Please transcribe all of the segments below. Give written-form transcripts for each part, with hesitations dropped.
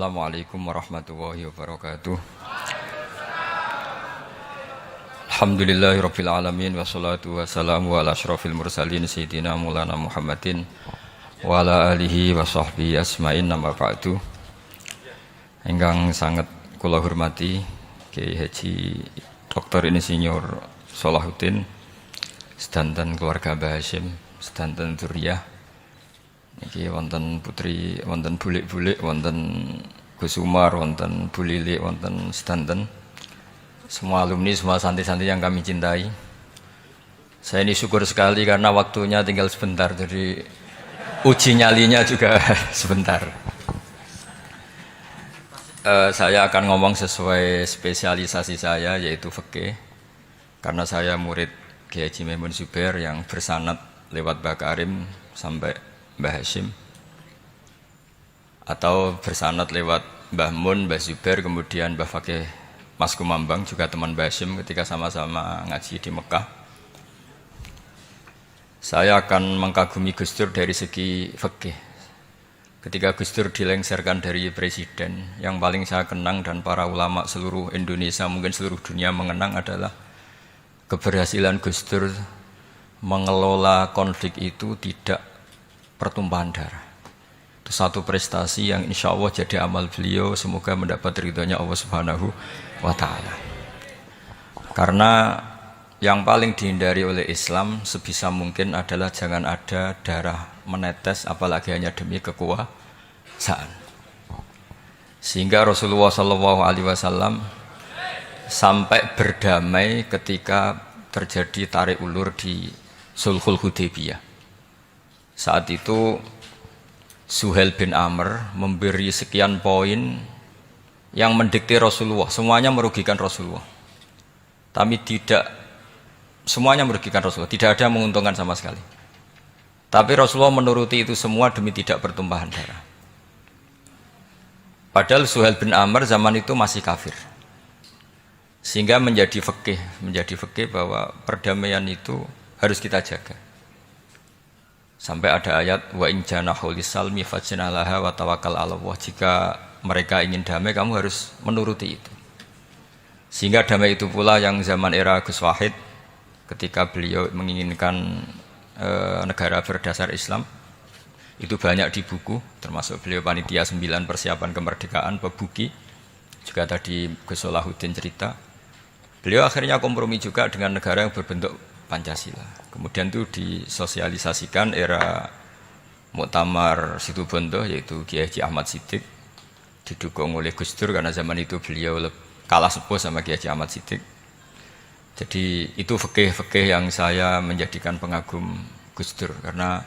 Assalamualaikum warahmatullahi wabarakatuh. Alhamdulillahirabbil alamin wassalatu wassalamu ala asyrofil mursalin sayyidina Maulana Muhammadin wa ala alihi wa sahbihi asma'in nama ba'du. Ingkang sangat kula hormati Kiai Haji Dr. Insinyur Salahuddin sedanten keluarga Mbah Hasyim, sedanten dzurriyyah. Niki wonten putri, wonten bulik-bulik, wonten Gus Umar, wonten Bu Lili, wonten sedanten semua alumni, semua santri-santri yang kami cintai. Saya ini syukur sekali karena waktunya tinggal sebentar, jadi uji nyalinya juga sebentar. Saya akan ngomong sesuai spesialisasi saya, yaitu fikih. Karena saya murid Kiai Haji Maimun Zubair yang bersanad lewat Mbah Karim sampai Mbah Hasyim, atau bersanad lewat Mbah Mun, Mbah Zubair, kemudian Mbah Fakih Mas Kumambang, juga teman Mbah Hasyim ketika sama-sama ngaji di Mekah. Saya akan mengkagumi Gus Dur dari segi fikih. Ketika Gus Dur dilengsarkan dari presiden, yang paling saya kenang dan para ulama seluruh Indonesia, mungkin seluruh dunia mengenang adalah keberhasilan Gus Dur mengelola konflik itu tidak pertumpahan darah. Itu satu prestasi yang insya Allah jadi amal beliau, semoga mendapat ridhonya Allah Subhanahu wa Ta'ala. Karena yang paling dihindari oleh Islam sebisa mungkin adalah jangan ada darah menetes, apalagi hanya demi kekuasaan. Sehingga Rasulullah SAW sampai berdamai ketika terjadi tarik ulur di Sulhul Hudaybiyah. Saat itu Suhail bin Amr memberi sekian poin yang mendikte Rasulullah, semuanya merugikan Rasulullah. Tapi tidak semuanya merugikan Rasulullah, tidak ada yang menguntungkan sama sekali. Tapi Rasulullah menuruti itu semua demi tidak bertumpahan darah. Padahal Suhail bin Amr zaman itu masih kafir. Sehingga menjadi fikih bahwa perdamaian itu harus kita jaga. Sampai ada ayat wa in janahu lisalmi fajnalaha wa tawakkal 'ala Allah. Jika mereka ingin damai, kamu harus menuruti itu. Sehingga damai itu pula yang zaman era Gus Wahid, ketika beliau menginginkan negara berdasar Islam, itu banyak di buku, termasuk beliau panitia 9 persiapan kemerdekaan, Pebuki, juga tadi Gus Salahuddin cerita. Beliau akhirnya kompromi juga dengan negara yang berbentuk Pancasila. Kemudian itu disosialisasikan era Muktamar Situbondo, yaitu Kiai Haji Ahmad Siddiq, didukung oleh Gus Dur karena zaman itu beliau kalah sepuh sama Kiai Haji Ahmad Siddiq. Jadi itu fikih yang saya menjadikan pengagum Gus Dur, karena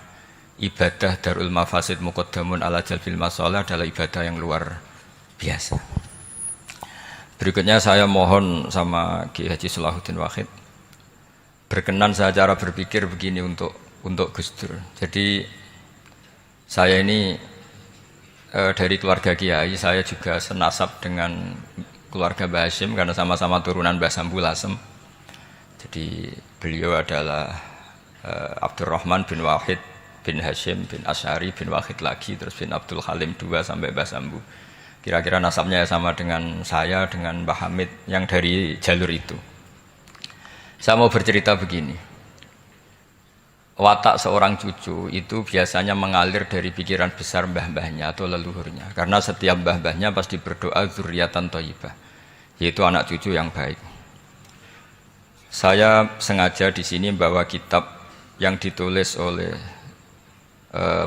ibadah Darul Mafasid Muqaddamun ala Jalbil Masalah adalah ibadah yang luar biasa. Berikutnya saya mohon sama Kiai Haji Salahuddin Wahid berkenan saya cara berpikir begini untuk Gus Dur. Jadi saya ini dari keluarga Kiai, saya juga senasab dengan keluarga Mbah Hasyim karena sama-sama turunan Mbah Sambul Lasem. Jadi beliau adalah Abdurrahman bin Wahid bin Hasyim bin Asy'ari bin Wahid lagi, terus bin Abdul Halim 2 sampai Mbah Sambu. Kira-kira nasabnya sama dengan saya, dengan Mbah Hamid yang dari jalur itu. Saya mau bercerita begini. Watak seorang cucu itu biasanya mengalir dari pikiran besar mbah-mbahnya atau leluhurnya. Karena setiap mbah-mbahnya pasti berdoa dzurriyyatan thayyibah, yaitu anak cucu yang baik. Saya sengaja di sini membawa kitab yang ditulis oleh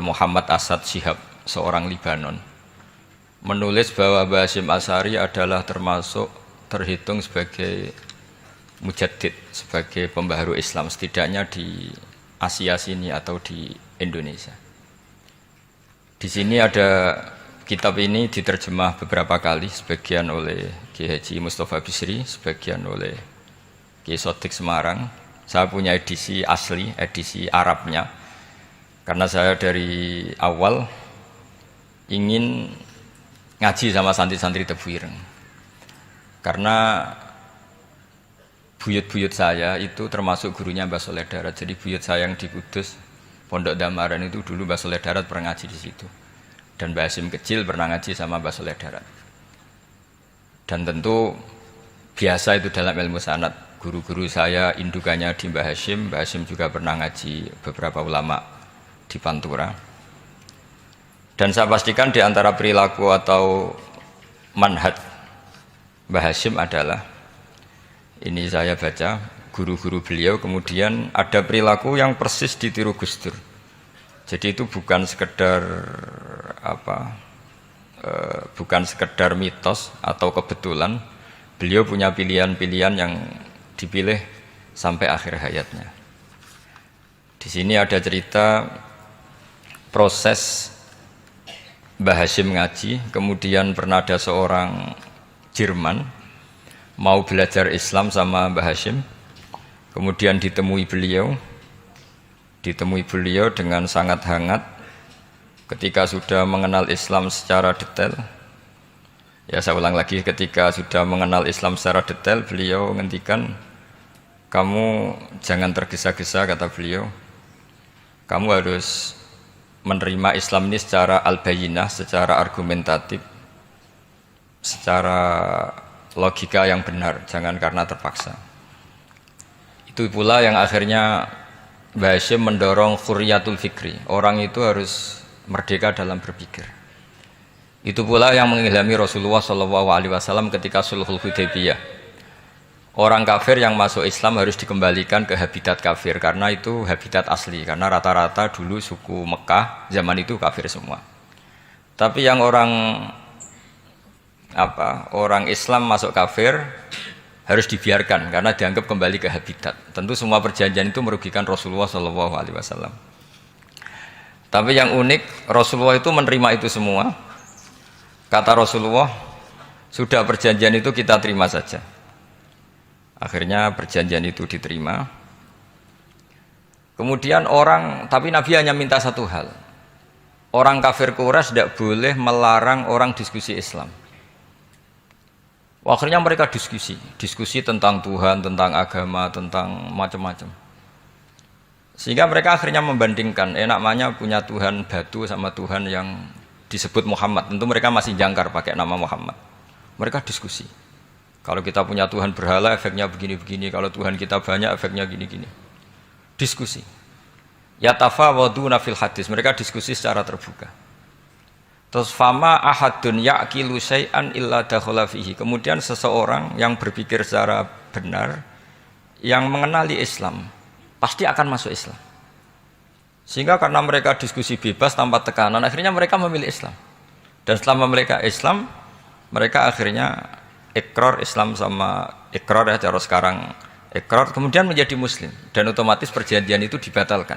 Muhammad Asad Shihab, seorang Libanon. Menulis bahwa Mbah Hasyim Asy'ari adalah terhitung sebagai mujaddid, sebagai pembaharu Islam, setidaknya di Asia sini atau di Indonesia. Di sini ada kitab ini diterjemah beberapa kali, sebagian oleh Kiai Haji Mustafa Bisri, sebagian oleh Kiai Sodik Semarang. Saya punya edisi asli, edisi Arabnya, karena saya dari awal ingin ngaji sama santri-santri Tebu Ireng. Karena buyut-buyut saya itu termasuk gurunya Mbah Soleh Darat. Jadi buyut saya yang di Kudus, Pondok Damaran itu dulu Mbah Soleh Darat pernah ngaji di situ. Dan Mbah Hasyim kecil pernah ngaji sama Mbah Soleh Darat. Dan tentu biasa itu dalam ilmu sanad. Guru-guru saya indukannya di Mbah Hasyim juga pernah ngaji beberapa ulama di Pantura. Dan saya pastikan di antara perilaku atau manhaj Mbah Hasyim adalah, ini saya baca, guru-guru beliau kemudian ada perilaku yang persis ditiru Gus Dur. Jadi itu bukan sekedar bukan sekedar mitos atau kebetulan. Beliau punya pilihan-pilihan yang dipilih sampai akhir hayatnya. Di sini ada cerita proses Mbah Hasyim ngaji, kemudian pernah ada seorang Jerman mau belajar Islam sama Mbah Hasyim, kemudian ditemui beliau dengan sangat hangat. Ketika sudah mengenal Islam secara detail, ya saya ulang lagi, ketika sudah mengenal Islam secara detail, beliau ngendikan, kamu jangan tergesa-gesa, kata beliau. Kamu harus menerima Islam ini secara al-bayyinah, secara argumentatif, secara logika yang benar, jangan karena terpaksa. Itu pula yang akhirnya Mbah Hasyim mendorong khurriyatul fikri. Orang itu harus merdeka dalam berpikir. Itu pula yang mengilhami Rasulullah SAW ketika Sulhul Hudaybiyah. Orang kafir yang masuk Islam harus dikembalikan ke habitat kafir, karena itu habitat asli, karena rata-rata dulu suku Mekah zaman itu kafir semua. Tapi yang orang Islam masuk kafir harus dibiarkan karena dianggap kembali ke habitat. Tentu semua perjanjian itu merugikan Rasulullah SAW. Tapi yang unik, Rasulullah itu menerima itu semua. Kata Rasulullah, sudah perjanjian itu kita terima saja. Akhirnya perjanjian itu diterima. Kemudian tapi Nabi hanya minta satu hal. Orang kafir Quraisy tidak boleh melarang orang diskusi Islam. Akhirnya mereka diskusi tentang Tuhan, tentang agama, tentang macam-macam. Sehingga mereka akhirnya membandingkan, namanya punya Tuhan batu sama Tuhan yang disebut Muhammad. Tentu mereka masih jangkar pakai nama Muhammad. Mereka diskusi. Kalau kita punya Tuhan berhala, efeknya begini-begini. Kalau Tuhan kita banyak, efeknya gini-gini. Diskusi. Yatafawwaduna fil hadis. Mereka diskusi secara terbuka. Terus fama ahadun ya'qilu syai'an illa dakhala fihi. Kemudian seseorang yang berpikir secara benar, yang mengenali Islam, pasti akan masuk Islam. Sehingga karena mereka diskusi bebas tanpa tekanan, akhirnya mereka memilih Islam. Dan setelah mereka Islam, mereka akhirnya ikrar Islam sama ikrar ya cara sekarang ikrar, kemudian menjadi Muslim, dan otomatis perjanjian itu dibatalkan.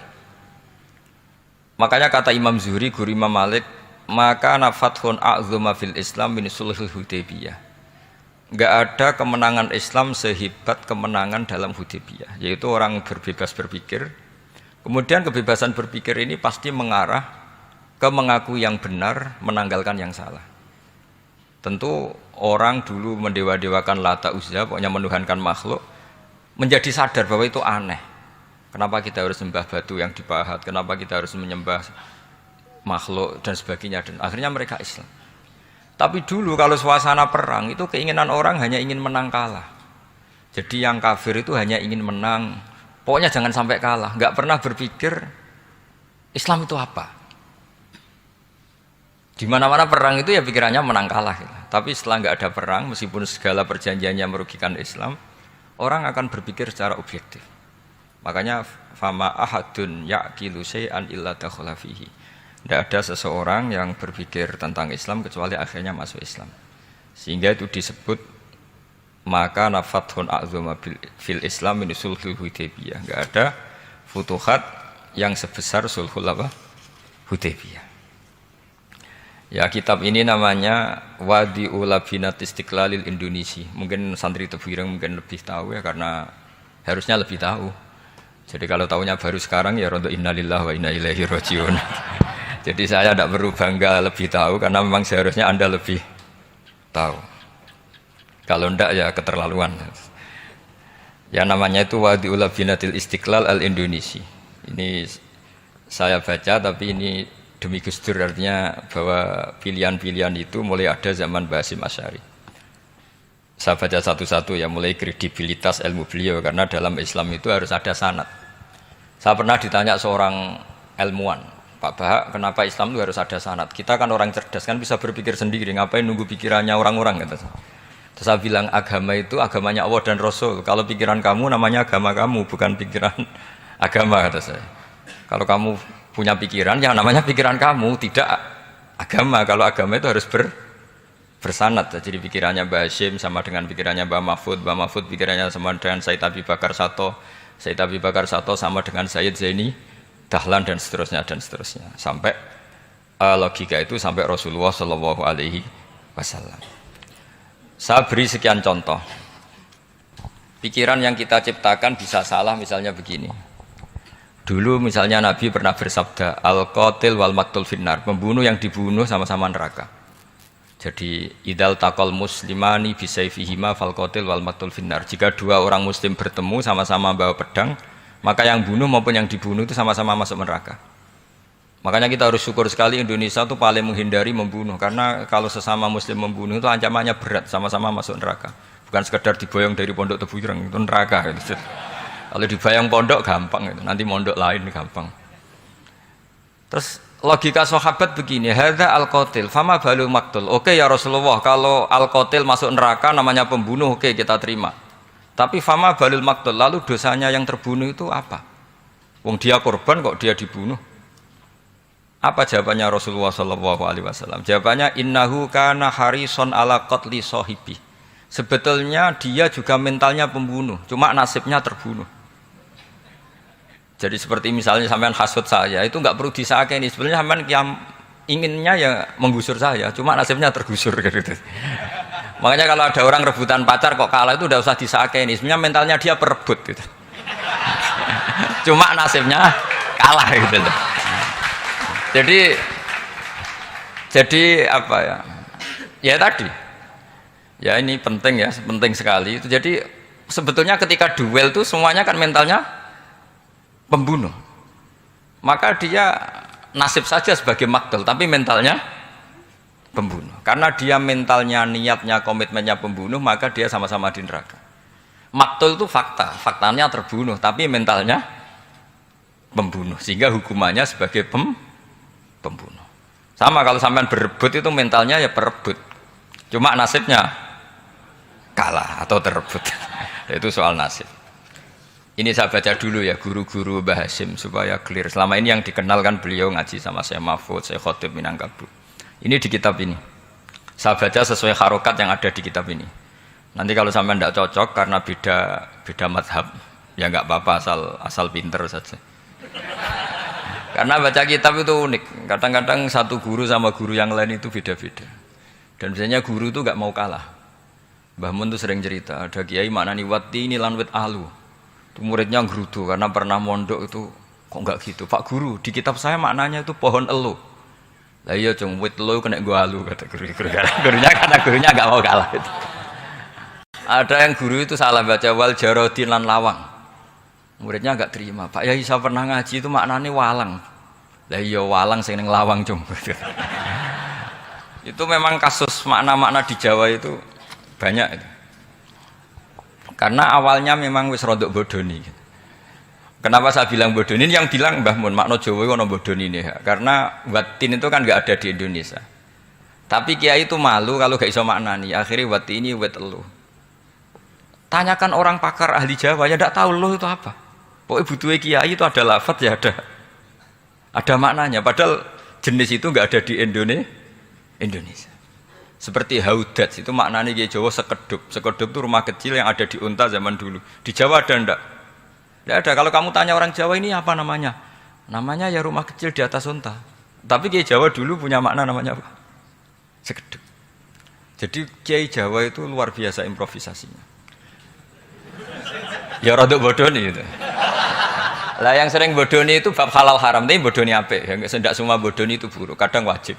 Makanya kata Imam Zuhri, guru Imam Malik, maka nafathun a'zuma fil Islam min sulhul Hudaybiyah. Enggak ada kemenangan Islam sehebat kemenangan dalam Hudaybiyah, yaitu orang berbebas berpikir. Kemudian kebebasan berpikir ini pasti mengarah ke mengaku yang benar, menanggalkan yang salah. Tentu orang dulu mendewa-dewakan Lata Uzza, pokoknya menuhankan makhluk, menjadi sadar bahwa itu aneh. Kenapa kita harus sembah batu yang dipahat? Kenapa kita harus menyembah makhluk dan sebagainya? Dan akhirnya mereka Islam. Tapi dulu kalau suasana perang itu keinginan orang hanya ingin menang kalah. Jadi yang kafir itu hanya ingin menang. Pokoknya jangan sampai kalah. Nggak pernah berpikir Islam itu apa. Di mana-mana perang itu ya pikirannya menang kalah. Tapi setelah nggak ada perang, meskipun segala perjanjiannya merugikan Islam, orang akan berpikir secara objektif. Makanya fama ahadun ya'qilu syai'an illa dakhala fihi. Tidak ada seseorang yang berpikir tentang Islam kecuali akhirnya masuk Islam. Sehingga itu disebut maka nafathun a'zuma fil Islam min sulhul Hudaybiyah. Enggak ada futuhat yang sebesar sulhul Hudaybiyah. Ya, kitab ini namanya Wadi'ul Labinat Istiqlalil Indonesia. Mungkin santri Tebuireng mungkin lebih tahu ya, karena harusnya lebih tahu. Jadi kalau tahunya baru sekarang ya rondo innalillahi wa inna ilaihi rajiun. Jadi saya tidak perlu bangga lebih tahu, karena memang seharusnya Anda lebih tahu. Kalau tidak ya keterlaluan. Ya namanya itu Wadi'ul Labinatil Istiqlal al Indonesia. Ini saya baca, tapi ini demi Gus Dur, artinya bahwa pilihan-pilihan itu mulai ada zaman Mbah Hasyim Asy'ari. Saya baca satu-satu ya, mulai kredibilitas ilmu beliau, karena dalam Islam itu harus ada sanad. Saya pernah ditanya seorang ilmuwan, Pak Bahak, kenapa Islam itu harus ada sanad? Kita kan orang cerdas, kan bisa berpikir sendiri, ngapain nunggu pikirannya orang-orang gitu. Terus saya bilang agama itu agamanya Allah dan Rasul. Kalau pikiran kamu namanya agama kamu, bukan pikiran agama, kata saya. Kalau kamu punya pikiran, yang namanya pikiran kamu, tidak agama. Kalau agama itu harus bersanad. Jadi pikirannya Mbah Hasyim sama dengan pikirannya Mbah Mahfud pikirannya sama dengan Said Abi Bakar Sato sama dengan Sayyid Zaini Dahlan dan seterusnya sampai logika itu sampai Rasulullah Shallallahu Alaihi Wasallam. Saya beri sekian contoh. Pikiran yang kita ciptakan bisa salah, misalnya begini. Dulu misalnya Nabi pernah bersabda, al-qatil wal maqtul finnar, pembunuh yang dibunuh sama-sama neraka. Jadi idal taqal muslimani bisayfihima fal qatil wal maqtul finnar. Jika dua orang muslim bertemu sama-sama bawa pedang, maka yang bunuh maupun yang dibunuh itu sama-sama masuk neraka. Makanya kita harus syukur sekali Indonesia itu paling menghindari membunuh, karena kalau sesama muslim membunuh itu ancamannya berat, sama-sama masuk neraka. Bukan sekedar diboyong dari pondok Tebu Ireng, itu neraka gitu. Kalau dibayang pondok gampang gitu, nanti mondok lain gampang. Terus logika sahabat begini, hadza al-qatil fama balu maqtul. Oke ya Rasulullah, kalau al-qatil masuk neraka namanya pembunuh, oke kita terima. Tapi fama balul maqtul, lalu dosanya yang terbunuh itu apa? Wong dia korban kok dia dibunuh? Apa jawabannya Rasulullah sallallahu alaihi wasallam? Jawabannya innahu kana harison ala qatli sahibi. Sebetulnya dia juga mentalnya pembunuh, cuma nasibnya terbunuh. Jadi seperti misalnya sampean hasud saya, itu enggak perlu disakeni. Sebenarnya sampean yang inginnya ya menggusur saya, cuma nasibnya tergusur gitu. Makanya kalau ada orang rebutan pacar kok kalah itu udah usah disakeni. Sebenarnya mentalnya dia perebut gitu. Cuma nasibnya kalah gitu. Jadi apa ya? Ya tadi. Ya ini penting ya, penting sekali itu. Jadi sebetulnya ketika duel itu semuanya kan mentalnya pembunuh. Maka dia nasib saja sebagai maktul, tapi mentalnya pembunuh. Karena dia mentalnya, niatnya, komitmennya pembunuh, maka dia sama-sama di neraka. Maktul itu fakta, faktanya terbunuh, tapi mentalnya pembunuh, sehingga hukumannya sebagai pembunuh. Sama kalau sampean berebut itu mentalnya ya perebut, cuma nasibnya kalah atau terebut. Itu soal nasib. Ini saya baca dulu ya guru-guru Mbah Hasyim supaya clear. Selama ini yang dikenalkan beliau ngaji sama saya Mahfud, saya Khotib Minangkabau. Ini di kitab ini. Saya baca sesuai harokat yang ada di kitab ini. Nanti kalau sampean tidak cocok karena beda madhab, ya nggak apa-apa, asal pinter saja. Karena baca kitab itu unik. Kadang-kadang satu guru sama guru yang lain itu beda-beda. Dan biasanya guru itu nggak mau kalah. Mbah Mun itu sering cerita, ada kiai maknani wati ini lan wit alu. Itu muridnya gerutu karena pernah mondok itu kok nggak gitu. Pak guru, di kitab saya maknanya itu pohon elu. Lah iya cung, wit elu kena gua alu kata gurunya karena gurunya nggak mau kalah. Gitu. Ada yang guru itu salah baca wal jarodin lan lawang. Muridnya nggak terima. Pak Yai saya pernah ngaji itu maknanya walang. Lah iya walang sing ning lawang cung. Itu memang kasus makna-makna di Jawa itu banyak itu. Karena awalnya memang wis rodok bodoni. Kenapa saya bilang bodoni? Ini yang bilang Mbah Mun, makna Jawa ono bodoni ini. Karena watin itu kan nggak ada di Indonesia. Tapi kiai itu malu kalau gak iso maknani. Akhirnya wati ini wet elu. Tanyakan orang pakar ahli Jawa ya tidak tahu loh itu apa. Pokoknya butuhnya kiai itu ada lafaz ya ada maknanya. Padahal jenis itu nggak ada di Indonesia. Seperti haudat itu maknanya di Jawa sekedup. Sekedup itu rumah kecil yang ada di unta zaman dulu. Di Jawa ada enggak? Tidak ada. Kalau kamu tanya orang Jawa ini apa namanya? Namanya ya rumah kecil di atas unta. Tapi Kiai Jawa dulu punya makna namanya apa? Sekedup. Jadi Kiai Jawa itu luar biasa improvisasinya. Ya rodok bodoni itu. Lah yang sering bodoni itu bab halal haram, tapi bodoni apik. Yang tidak semua bodoni itu buruk, kadang wajib.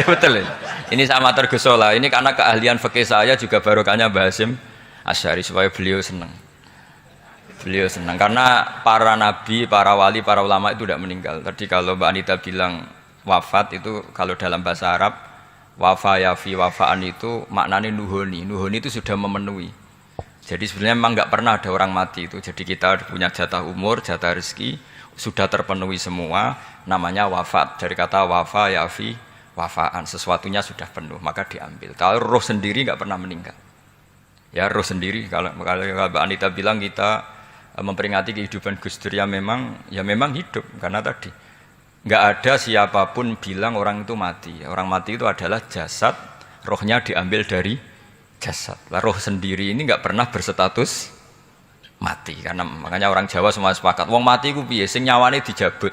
Betul ya? Ini sama tergesola. Ini karena keahlian fikih saya juga barokahnya Mbah Hasyim Asy'ari supaya beliau senang. Beliau senang karena para nabi, para wali, para ulama itu tidak meninggal. Tadi kalau Mbak Anita bilang wafat itu kalau dalam bahasa Arab wafa yafi wafaan itu maknanya nuhoni. Nuhoni itu sudah memenuhi. Jadi sebenarnya memang nggak pernah ada orang mati itu. Jadi kita punya jatah umur, jatah rezeki sudah terpenuhi semua. Namanya wafat. Dari kata wafa yafi wafaan, sesuatunya sudah penuh maka diambil. Kalau roh sendiri nggak pernah meninggal. Ya roh sendiri kalau Mbak Anita bilang kita memperingati kehidupan Gus Dur ya memang hidup karena tadi nggak ada siapapun bilang orang itu mati. Orang mati itu adalah jasad, rohnya diambil dari jasad. Lah roh sendiri ini nggak pernah berstatus mati karena makanya orang Jawa semua sepakat. Wong mati ku piye sing nyawane dijabut.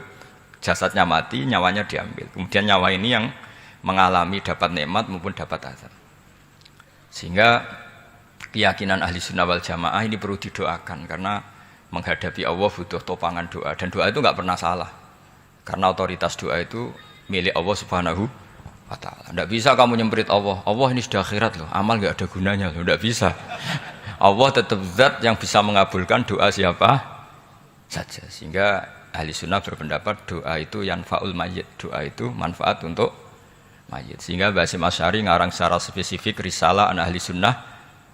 Jasadnya mati, nyawanya diambil. Kemudian nyawa ini yang mengalami dapat nikmat maupun dapat azab. Sehingga keyakinan ahli sunnah wal jamaah ini perlu didoakan karena menghadapi Allah butuh topangan doa dan doa itu nggak pernah salah karena otoritas doa itu milik Allah Subhanahu wa Ta'ala. Tidak bisa kamu nyemprit Allah ini sudah akhirat loh, amal nggak ada gunanya loh, tidak bisa. Allah tetap zat yang bisa mengabulkan doa siapa saja. Sehingga ahli sunnah berpendapat doa itu yanfa'ul mayyit, doa itu manfaat untuk mayit. Sehingga Basim Asy'ari ngarang secara spesifik risalah an ahli sunnah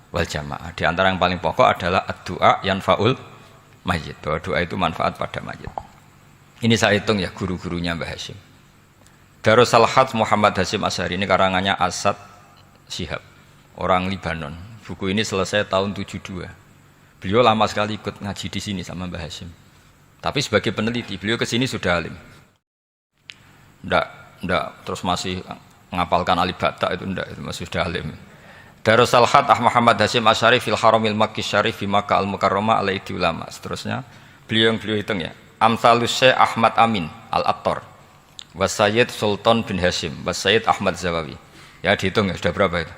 wal jamaah. Di antara yang paling pokok adalah ad-du'a yanfa'ul mayit, bahwa doa itu manfaat pada mayit. Ini saya hitung ya guru-gurunya Mbah Hasyim. Darusal Hadz Muhammad Hasyim Asy'ari ini karangannya Asad Syihab, orang Libanon. Buku ini selesai tahun 72. Beliau lama sekali ikut ngaji di sini sama Mbah Hasyim. Tapi sebagai peneliti, beliau ke sini sudah alim. Ndak terus masih ngapalkan alif bata itu ndak, itu masih sudah alim. Darusal Hadz Muhammad Hasyim Asy'ari fil Haramil Makki Syarif fi Makkah al-Mukarramah alaihi ulama. Seterusnya beliau hitung ya. Amsalus Syekh Ahmad Amin Al-Attar wa Sayyid Sultan bin Hasyim wa Sayyid Ahmad Zawawi. Ya dihitung ya sudah berapa itu.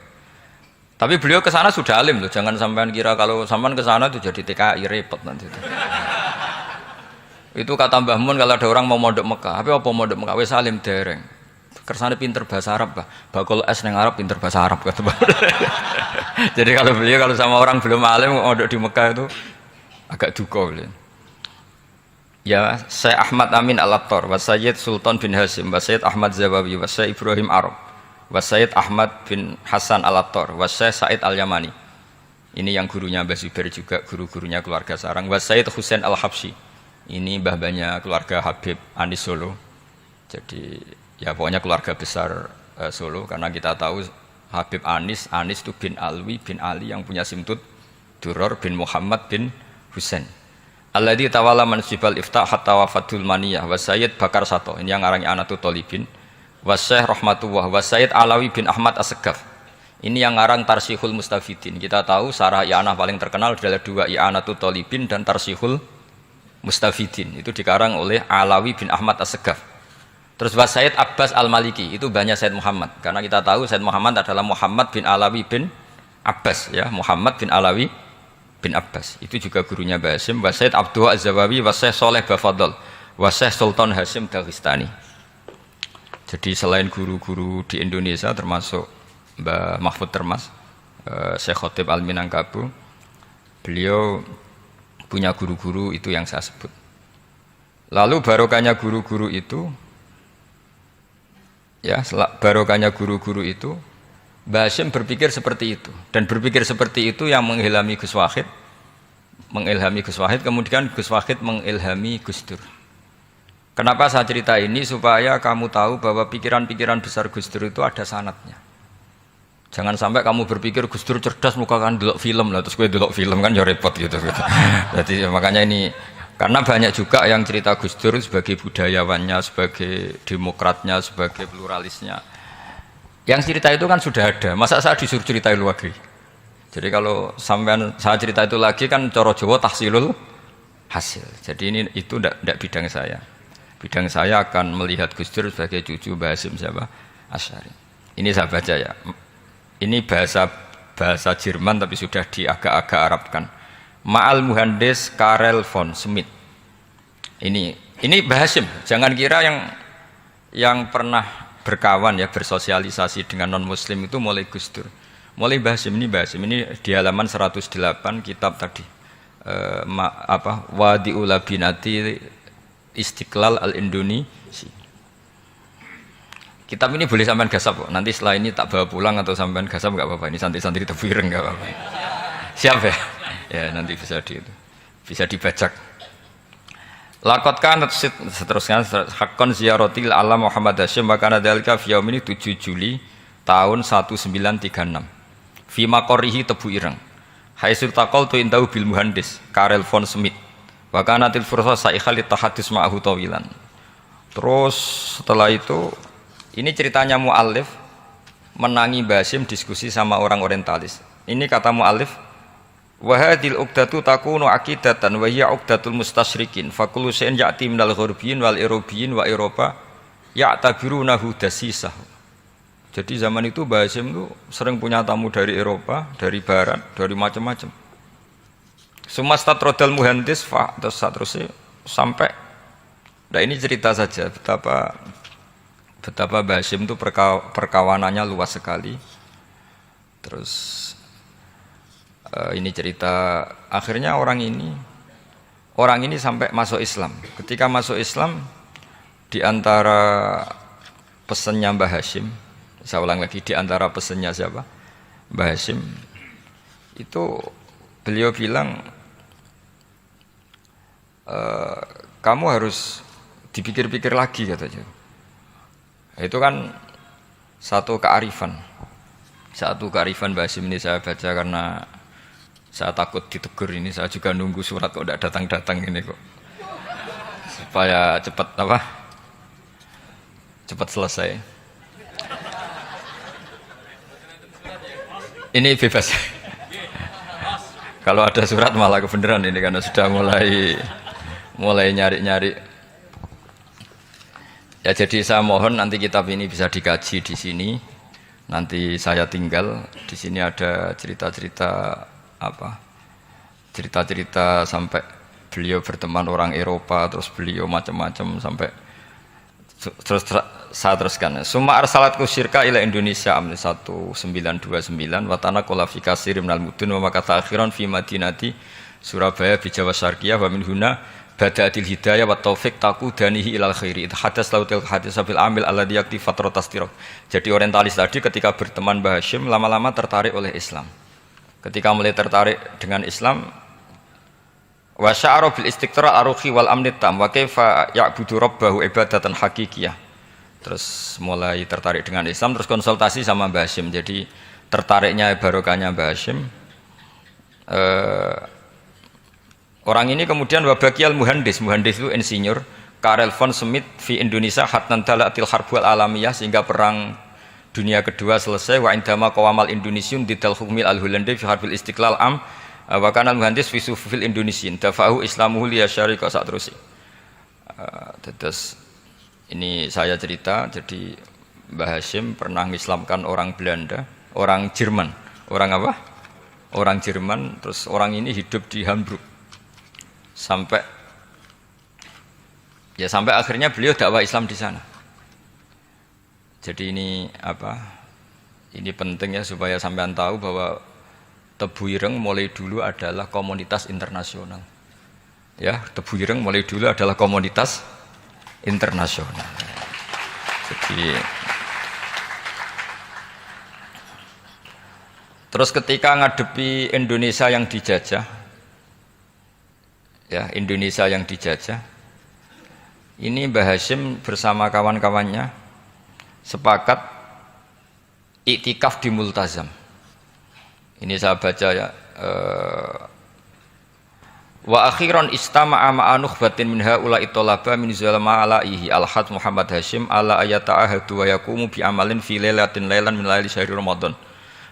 Tapi beliau ke sana sudah alim loh. Jangan sampean kira kalau sampean ke sana itu jadi TKI repot nanti itu. Itu kata Mbah Mun kalau ada orang mau mondok Mekah. Apa mondok Mekah wis alim dereng. Kersane pinter bahasa Arab, bakul es neng Arab pinter bahasa Arab kata. Jadi kalau beliau kalau sama orang belum alim mondok di Mekah itu agak duka beliau. Ya, Syekh Ahmad Amin Al-Attar, wa Sayyid Sultan bin Hasyim, wa Sayyid Ahmad Zawawi, wa Syekh Ibrahim Arab, wa Sayyid Ahmad bin Hasan Al-Attar, wa Syekh Said Al-Yamani. Ini yang gurunya Mbah Zubair juga guru-gurunya keluarga sarang, wa Sayyid Husain Al-Habsyi. Ini mbah-mbahnya keluarga Habib Anis Solo. Jadi ya pokoknya keluarga besar Solo karena kita tahu Habib Anis itu bin Alwi bin Ali yang punya simtud Duror bin Muhammad bin Husain. Alladzi tawalla mansibal iftah hatta wafatul maniyah wa Sayyid Bakar Sato. Ini yang ngarang Anatu Tolibin. Wa Syekh Rahmatullah wa Sayyid Alawi bin Ahmad As-Segaf. Ini yang ngarang Tarsihul Mustafidin. Kita tahu sarah i'anah paling terkenal adalah dua I'anatu Tolibin dan Tarsihul Mustafidin. Itu dikarang oleh Alawi bin Ahmad As-Segaf. Terus wa Sayyid Abbas Al-Maliki, itu banyak Sayyid Muhammad. Karena kita tahu Sayyid Muhammad adalah Muhammad bin Alawi bin Abbas, ya, Muhammad bin Alawi bin Abbas. Itu juga gurunya Mbah Hasyim. Wa Sayyid Abdul Az-Zawawi wa Syekh Saleh Bafadl wa Syekh Sultan Hasyim Dagestani. Jadi selain guru-guru di Indonesia termasuk Mbah Mahfud Termas, Syekh Khotib Al-Minangkabu, beliau punya guru-guru itu yang saya sebut. Lalu barokahnya guru-guru itu, ya, barokahnya guru-guru itu, Mbah Hasyim berpikir seperti itu, dan berpikir seperti itu yang mengilhami Gus Wahid, kemudian Gus Wahid mengilhami Gus Dur. Kenapa saya cerita ini? Supaya kamu tahu bahwa pikiran-pikiran besar Gus Dur itu ada sanadnya. Jangan sampai kamu berpikir Gus Dur cerdas muka kan delok film lah, terus gue delok film kan ya repot gitu. Jadi makanya ini, karena banyak juga yang cerita Gus Dur sebagai budayawannya, sebagai demokratnya, sebagai pluralisnya. Yang cerita itu kan sudah ada, masa saya disuruh cerita itu lagi? Jadi kalau sampean saya cerita itu lagi kan coro Jawa tahsilul hasil. Jadi ini itu tidak bidang saya. Bidang saya akan melihat Gus Dur sebagai cucu Mbah Hasyim siapa? Asy'ari. Ini saya baca ya. Ini bahasa Jerman tapi sudah diagak-agak Arabkan. Ma'al Muhandis Karel von Schmidt. Ini Mbah Hasyim. Jangan kira yang pernah berkawan ya, bersosialisasi dengan non muslim itu mulai Gus Dur. Mulai Mbah Hasyim ini di halaman 108 kitab tadi. Wadi'ul Labinati Istiqlal Al-Indonesia. Kitab ini boleh sampean gasap kok. Nanti setelah ini tak bawa pulang atau sampean gasap enggak apa-apa. Ini santri-santri tebu ireng enggak apa-apa. Siap ya? Ya nanti bisa dibajak. Laqad kanat seterusnya hakon ziyaratil alam Muhammad Hasyim maka dzalika fi yaum ini 7 Juli tahun 1936. Fi maqarihi tebu ireng. Haitsu taqaltu indahu bil muhandis Karel von Schmidt. Wa kanatil fursa sa'ikhal tahadus ma'ahu tawilan. Terus setelah itu ini ceritanya mu'allif menangi Mbah Hasyim diskusi sama orang orientalis. Ini kata mu'allif, wa hadhil uqdatu takunu aqidatan wa hiya uqdatul mustasyrikin fa kullu shay'in ya'ti minal ghurbiyin wal irobiyyin wa Eropa ya'tabirunahu dasisah. Jadi zaman itu Mbah Hasyim itu sering punya tamu dari Eropa, dari Barat, dari macam-macam. Sumastatrodal muhandis terus seterusnya sampai. Nah ini cerita saja betapa Mbah Hasyim itu perkawanannya luas sekali. Terus ini cerita akhirnya orang ini sampai masuk Islam. Ketika masuk Islam di antara pesannya Mbah Hasyim, saya ulang lagi, di antara pesannya siapa? Mbah Hasyim itu beliau bilang kamu harus dipikir-pikir lagi katanya. Itu kan satu kearifan Mbah Hasyim ini saya baca karena saya takut ditegur ini, saya juga nunggu surat kok tidak datang-datang ini kok supaya cepat selesai. Ini bebas kalau ada surat malah kebenaran ini karena sudah mulai nyari-nyari. Ya jadi saya mohon nanti kitab ini bisa dikaji di sini. Nanti saya tinggal di sini ada cerita-cerita sampai beliau berteman orang Eropa, terus beliau macam-macam sampai terus saya teruskan. Summa arsalatku syirka ila Indonesia amni 1929 watana qala fi kasir minal mudun wa makata akhiran fi madinati Surabaya bi Jawa Syarqiyah wa min huna bada'atil hidayah wa taufiq taqudanihi ilal khairi hadas lautil hadis bil amil alladhi yakti fatratas tiraq. Jadi orientalis tadi ketika berteman Mbah Hasyim lama-lama tertarik oleh Islam. Ketika mulai tertarik dengan Islam wa sya'ara bil istiqrar aruhi wal amni tam wa kaifa ya'budu rabbahu ibadatan hakikiyah. Terus mulai tertarik dengan Islam, terus konsultasi sama Mbah Hasyim. Jadi tertariknya barokahnya Mbah Hasyim. Orang ini kemudian wabakiyal muhandis itu insinyur Karel von Schmidt fi Indonesia hatnan dalatil harbul alamiyah sehingga perang dunia kedua selesai wa indama qawamal Indonesiun didal hukmil al-Hulandi fi harbil istiqlal am wa kanal muhandis fi sufil Indonesian dafa'u islamuhu liya syarika sak terus. Terus ini saya cerita, jadi Mbah Hasyim pernah mengislamkan orang Belanda, orang Jerman. Orang apa? Orang Jerman, terus orang ini hidup di Hamburg. Sampai akhirnya beliau dakwah Islam di sana. Jadi ini ini penting ya supaya sampean tahu bahwa Tebu Ireng mulai dulu adalah komunitas internasional. Ya, Tebu Ireng mulai dulu adalah komunitas internasional. Jadi terus ketika ngadepi Indonesia yang dijajah, ini Mbah Hasyim bersama kawan-kawannya sepakat iktikaf di Multazam. Ini saya baca ya. Wa akhiran istama'a ma'a nukhbatin min haula'i talaba min zalama alaihi al-had Muhammad Hasyim ala ayata'ahadu wa yaqumu bi amalin fi lailatin lailan min laili syahri Ramadan.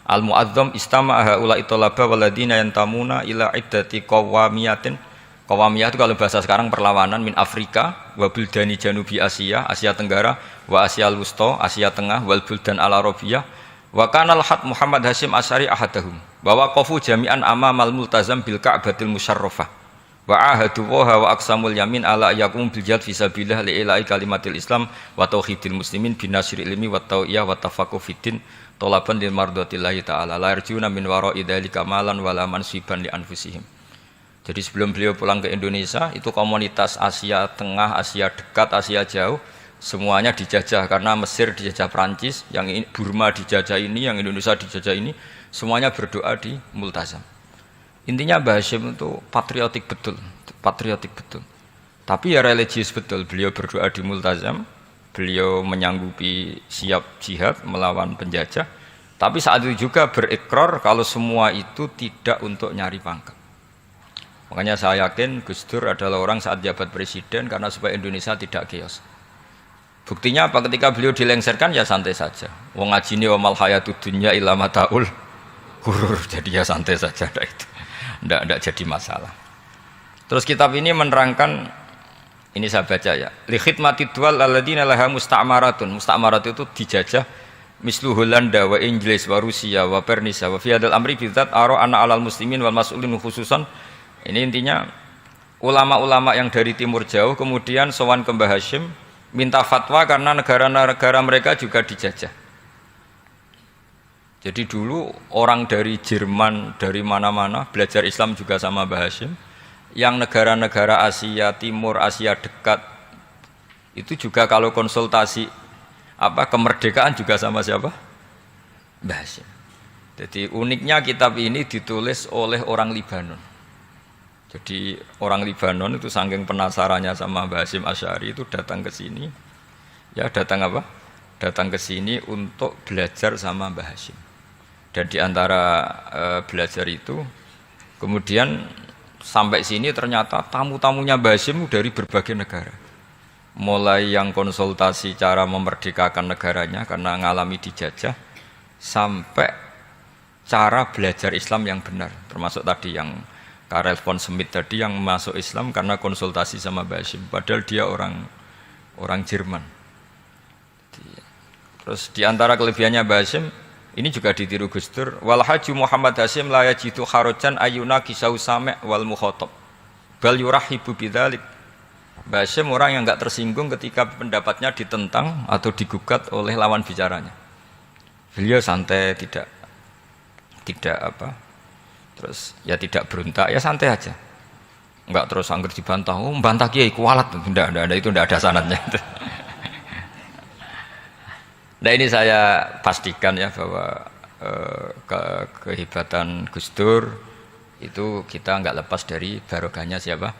Al-mu'azzam istama'a haula'i talaba waladina yantamuna ila iddati qawamiyatin. Qawamiyah itu kalau bahasa sekarang perlawanan min Afrika wa buldani janubi Asia, Asia Tenggara wa Asia Wusta, Asia Tengah wal buldan al-Arabiyah wa kanal had Muhammad Hasyim Asy'ari ahadahum wa waqafu jami'an amamal multazam bil Ka'batil musyarrafah wa ahadu wa aqsamul yamin ala yakum bil jihad fi sabilillah li ilahi kalimatil Islam wa tauhidil muslimin bin nasril ilmi wa tau'iyah wa tafaqquh fiddin talaban lil mardatillahi ta'ala la yarjuna min wara'i dzalika malan wala mansiban li anfusihim. Jadi sebelum beliau pulang ke Indonesia, itu komunitas Asia Tengah, Asia Dekat, Asia Jauh, semuanya dijajah karena Mesir dijajah Prancis, yang Burma dijajah ini, yang Indonesia dijajah ini, semuanya berdoa di Multazam. Intinya Mbah Hashim itu patriotik betul, patriotik betul. Tapi ya religius betul. Beliau berdoa di Multazam, beliau menyanggupi siap jihad melawan penjajah. Tapi saat itu juga berikrar kalau semua itu tidak untuk nyari pangkat. Makanya saya yakin Gus Dur adalah orang saat jabat presiden karena supaya Indonesia tidak chaos. Buktinya apa? Ketika beliau dilengsarkan ya santai saja. Wong ngajine wa mal hayatud dunya illa mataul ghurur. Jadi ya santai saja itu. Ndak jadi masalah. Terus kitab ini menerangkan, ini saya baca ya. Li khidmatid duwal alladzina laha musta'maratun. Musta'marat itu dijajah mislu Holanda wa Inggris wa Rusia wa Persia wa fi hadzal amri bidzat ara ana alal muslimin wal mas'ulin khususan. Ini intinya ulama-ulama yang dari timur jauh kemudian sowan ke Mbah Hashim minta fatwa karena negara-negara mereka juga dijajah. Jadi dulu orang dari Jerman, dari mana-mana belajar Islam juga sama Mbah Hashim. Yang negara-negara Asia Timur, Asia Dekat itu juga kalau konsultasi kemerdekaan juga sama siapa? Mbah Hashim. Jadi uniknya kitab ini ditulis oleh orang Libanon. Jadi orang Libanon itu saking penasarannya sama Mbah Hashim Asy'ari itu datang ke sini. Ya, datang apa? Datang ke sini untuk belajar sama Mbah Hashim. Dan di antara belajar itu kemudian sampai sini ternyata tamu-tamunya Mbah Hashim dari berbagai negara. Mulai yang konsultasi cara memerdekakan negaranya karena ngalami dijajah sampai cara belajar Islam yang benar, termasuk tadi yang Karel von Schmidt tadi yang masuk Islam karena konsultasi sama Mbah Hashim, padahal dia orang Jerman. Terus di antara kelebihannya Mbah Hashim ini juga ditiru Gus Dur, wal haju Muhammad Hashim la yajidu kharajan ayuna kisau sami' wal mukhatab bal yurahibu bidzalik. Mbah Hashim orang yang enggak tersinggung ketika pendapatnya ditentang atau digugat oleh lawan bicaranya. Beliau santai, tidak terus ya tidak berontak, ya santai aja. Enggak terus angger dibantah, oh membantah kiai kualat, itu enggak ada sanadnya. Nah ini saya pastikan ya bahwa kehebatan Gus Dur itu kita enggak lepas dari barokahnya siapa?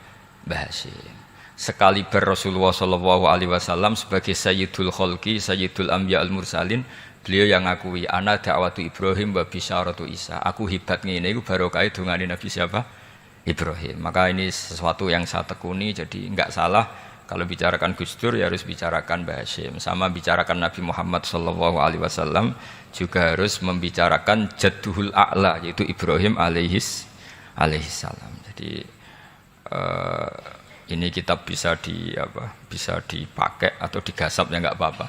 Mbah Hashim. Sekali Rasulullah Shallallahu Alaihi Wasallam sebagai Sayyidul Khalqi, Sayyidul Anbiya al Mursalin, beliau yang ngakui ana da'watu Ibrahim wa bisyaratu Isa. Aku hebat ngene iku barokah dongane Nabi siapa? Ibrahim. Maka ini sesuatu yang saya tekuni, jadi enggak salah kalau bicarakan Gus Dur ya harus bicarakan Mbah Hashim. Sama bicarakan Nabi Muhammad sallallahu alaihi wasallam juga harus membicarakan Jadduhul A'la yaitu Ibrahim alaihi salam. Jadi ini kitab bisa dipakai atau digasap ya enggak apa-apa.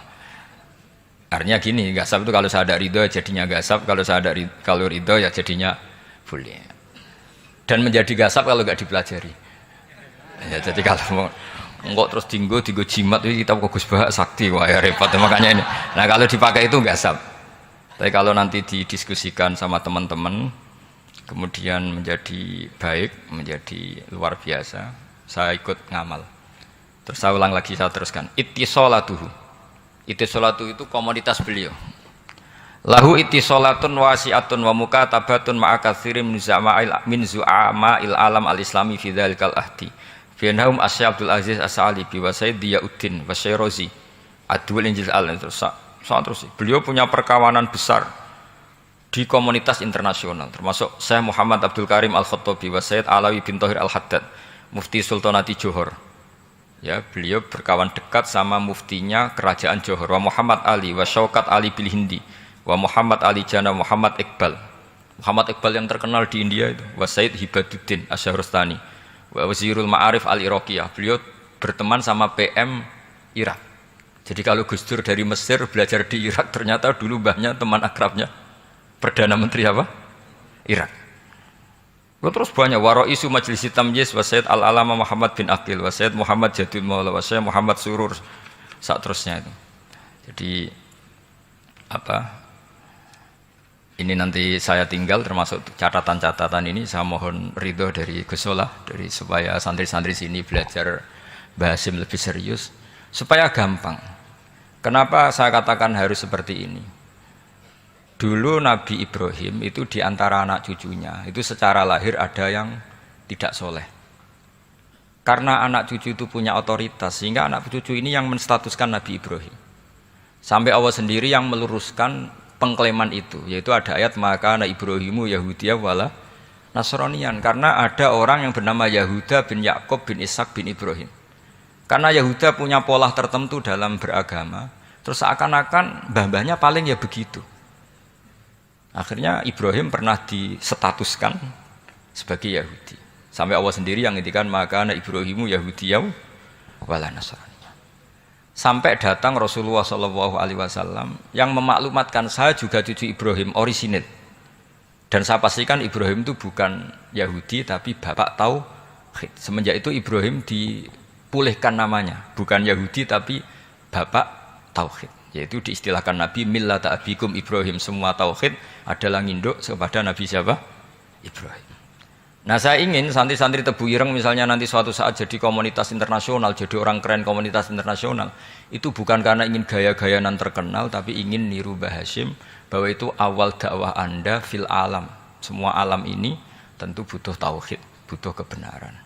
Artinya gini, gasap itu kalau saya ada ridho jadinya gasap, kalau ridho ya jadinya boleh. Dan menjadi gasap kalau enggak dipelajari. Ya, jadi kalau mau enggak terus tinggo jimat itu kita Gus Bah sakti, wah ya repot makanya ini. Nah kalau dipakai itu gasap. Tapi kalau nanti didiskusikan sama teman-teman, kemudian menjadi baik, menjadi luar biasa, saya ikut ngamal. Terus saya ulang lagi, saya teruskan. Ittisolatuhu. Ittisolatu itu komoditas beliau. Lahu ittisolatun wasi'atun wa mukatabatun ma'a katsirin min zu'ama'il alam al-islami fi dzalikal ahdi. Fianhum Asy Abdul Aziz As-Sa'alibi wa Sayyid Diyauddin wa Syairozi Adwul Injil al terus. Beliau punya perkawanan besar di komunitas internasional, termasuk Syekh Muhammad Abdul Karim Al-Khattabi wa Sayyid Alawi bin Thahir Al-Haddad, Mufti Sultanati Johor. Ya, beliau berkawan dekat sama muftinya kerajaan Johor, wa Muhammad Ali wa Syaukat Ali bil Hindi, wa Muhammad Ali Jana Muhammad Iqbal. Muhammad Iqbal yang terkenal di India itu, wa Sayyid Hibaduddin Asy-Syahrastani, wa Wazirul Ma'arif Al-Iraqiyah. Beliau berteman sama PM Irak. Jadi kalau Gus Dur dari Mesir belajar di Irak, ternyata dulu mbahnya teman akrabnya Perdana Menteri apa? Irak. Terus banyak waroisu Majlis Tamyiz wa Sayyid Al-Alama Muhammad bin Aqil wa Sayyid Muhammad Jadul Maula wa Sayyid Muhammad Surur saat terusnya itu. Jadi ini nanti saya tinggal termasuk catatan-catatan ini saya mohon ridho dari Gus Solah dari supaya santri-santri sini belajar Mbah Hasyim lebih serius supaya gampang. Kenapa saya katakan harus seperti ini? Dulu Nabi Ibrahim itu di antara anak cucunya itu secara lahir ada yang tidak soleh. Karena anak cucu itu punya otoritas sehingga anak cucu ini yang menstatuskan Nabi Ibrahim. Sampai Allah sendiri yang meluruskan pengklaiman itu, yaitu ada ayat maka anak Ibrahimu Yahudiyah wala Nasranian, karena ada orang yang bernama Yahuda bin Yakub bin Ishak bin Ibrahim. Karena Yahuda punya pola tertentu dalam beragama, terus seakan-akan mbah-mbahnya paling ya begitu. Akhirnya Ibrahim pernah disetatuskan sebagai Yahudi. Sampai Allah sendiri yang ngintikan maka anak Ibrahimu Yahudiyah wala Nasranian. Sampai datang Rasulullah SAW yang memaklumatkan saya juga cucu Ibrahim orisinil. Dan saya pastikan Ibrahim itu bukan Yahudi tapi bapak tauhid. Semenjak itu Ibrahim dipulihkan namanya, bukan Yahudi tapi bapak tauhid. Yaitu diistilahkan Nabi millata abikum Ibrahim, semua tauhid adalah nginduk kepada Nabi siapa? Ibrahim. Nah saya ingin santri-santri Tebu Ireng misalnya nanti suatu saat jadi komunitas internasional, jadi orang keren komunitas internasional, itu bukan karena ingin gaya-gayanan terkenal, tapi ingin niru Mbah Hasyim bahwa itu awal dakwah Anda fil alam. Semua alam ini tentu butuh tauhid, butuh kebenaran,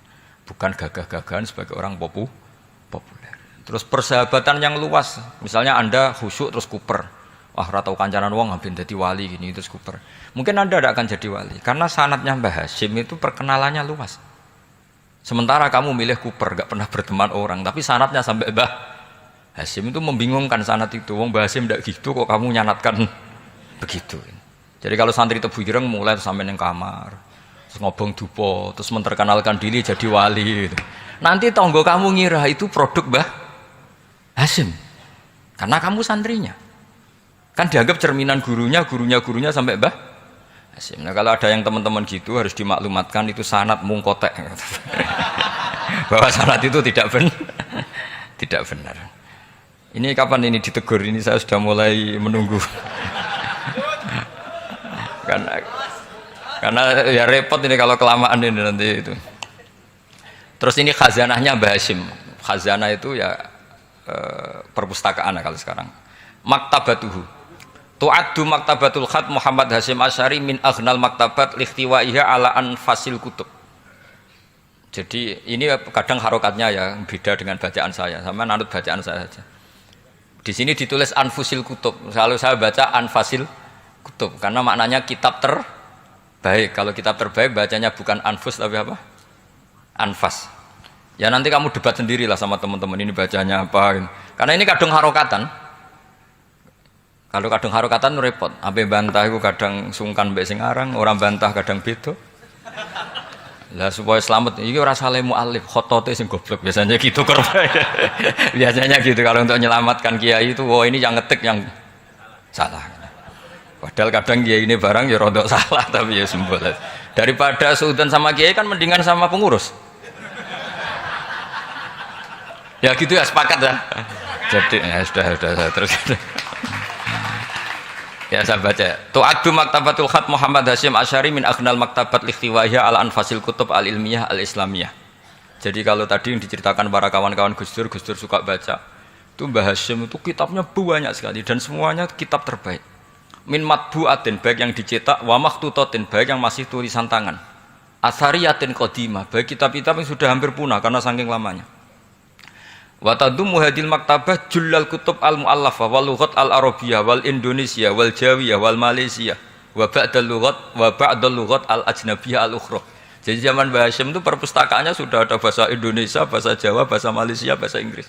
bukan gagah-gagahan sebagai orang populer. Terus persahabatan yang luas, misalnya Anda khusyuk terus kuper, wah ratau kancanan wong ngabin jadi wali gini terus kuper. Mungkin Anda tidak akan jadi wali karena sanadnya Mbah Hasyim itu perkenalannya luas. Sementara kamu milih kuper, gak pernah berteman orang, tapi sanadnya sampai Mbah Hasyim itu membingungkan sanad itu. Wong Mbah Hasyim tidak gitu kok kamu nyanatkan begitu. Jadi kalau santri Tebu Ireng mulai sampai neng kamar, terus ngobong dupo, terus menterkenalkan diri jadi wali. Gitu. Nanti tonggo kamu ngira itu produk Mbah Hasyim karena kamu santrinya. Kan dianggap cerminan gurunya sampai Mbah Hasyim. Nah kalau ada yang teman-teman gitu harus dimaklumatkan itu sanad mungkotek. Bahwa sanad itu tidak benar. Ini kapan ini ditegur? Ini saya sudah mulai menunggu. karena ya repot ini kalau kelamaan ini nanti itu. Terus ini khazanahnya Mbah Hasyim. Khazanah itu ya perpustakaan kalau sekarang. Maktabatuhu. Tu'addu maktabatul khat Muhammad Hasyim Asy'ari min aghnal maktabat likhtiwaiha ala anfasil kutub. Jadi ini kadang harokatnya ya beda dengan bacaan saya, sama nanut bacaan saya saja. Di sini ditulis anfusil kutub. Selalu saya baca anfasil kutub karena maknanya kitab terbaik. Kalau kitab terbaik bacanya bukan anfus tapi apa? Anfas. Ya nanti kamu debat sendirilah sama teman-teman ini bacanya apa. Karena ini kadang harokatan. Kalau kadang harokatan repot, ape bantah itu kadang sungkan mbek sing aran, orang bantah kadang beda. Lah supaya selamat, iki ora saleh mualif, khotote sing goblok biasanya gitu biasanya gitu kalau untuk menyelamatkan kiai itu, oh ini yang ngetik yang salah. Padahal kadang kiai ini barang ya rodok salah tapi ya sembol. Daripada suudzon sama kiai kan mendingan sama pengurus. Ya gitu ya sepakat ya. Jadi ya sudah terus. Ya saya baca. Tu'addu maktabatul khat Muhammad Hasyim Asy'ari min aghnal maktabat likhtiwaiha ala anfasil kutub al-ilmiyah al-islamiyah. Jadi kalau tadi yang diceritakan para kawan-kawan Gus Dur suka baca. Itu Mbah Hasyim itu kitabnya banyak sekali dan semuanya kitab terbaik. Min matbu'atin baik yang dicetak wa makhtutatin baik yang masih tulisan tangan. Athariyatin qadimah baik kitab-kitab yang sudah hampir punah karena saking lamanya. Wa tadummu hadil maktabah jullal kutub al-mu'allafah wal lughat al-arabiyyah wal indonesia wal jawiyah wal malaysia wa ba'dal lughat al-ajnabiyyah al-ukhra. Jadi zaman Mbah Hasyim itu perpustakaannya sudah ada bahasa Indonesia, bahasa Jawa, bahasa Malaysia, bahasa Inggris.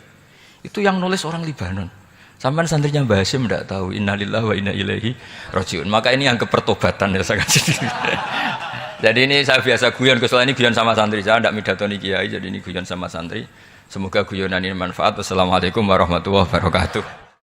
Itu yang nulis orang Libanon. Sampai santrinya Mbah Hasyim tidak tahu innalillahi wa inna ilaihi rajiun. Maka ini yang kepertobatan ya saya kasih. Jadi ini saya biasa guyon, kesoalnya ini guyon sama santri. Saya tidak midatoni kiai, jadi ini guyon sama santri. Semoga guyonan ini manfaat. Wassalamualaikum warahmatullahi wabarakatuh.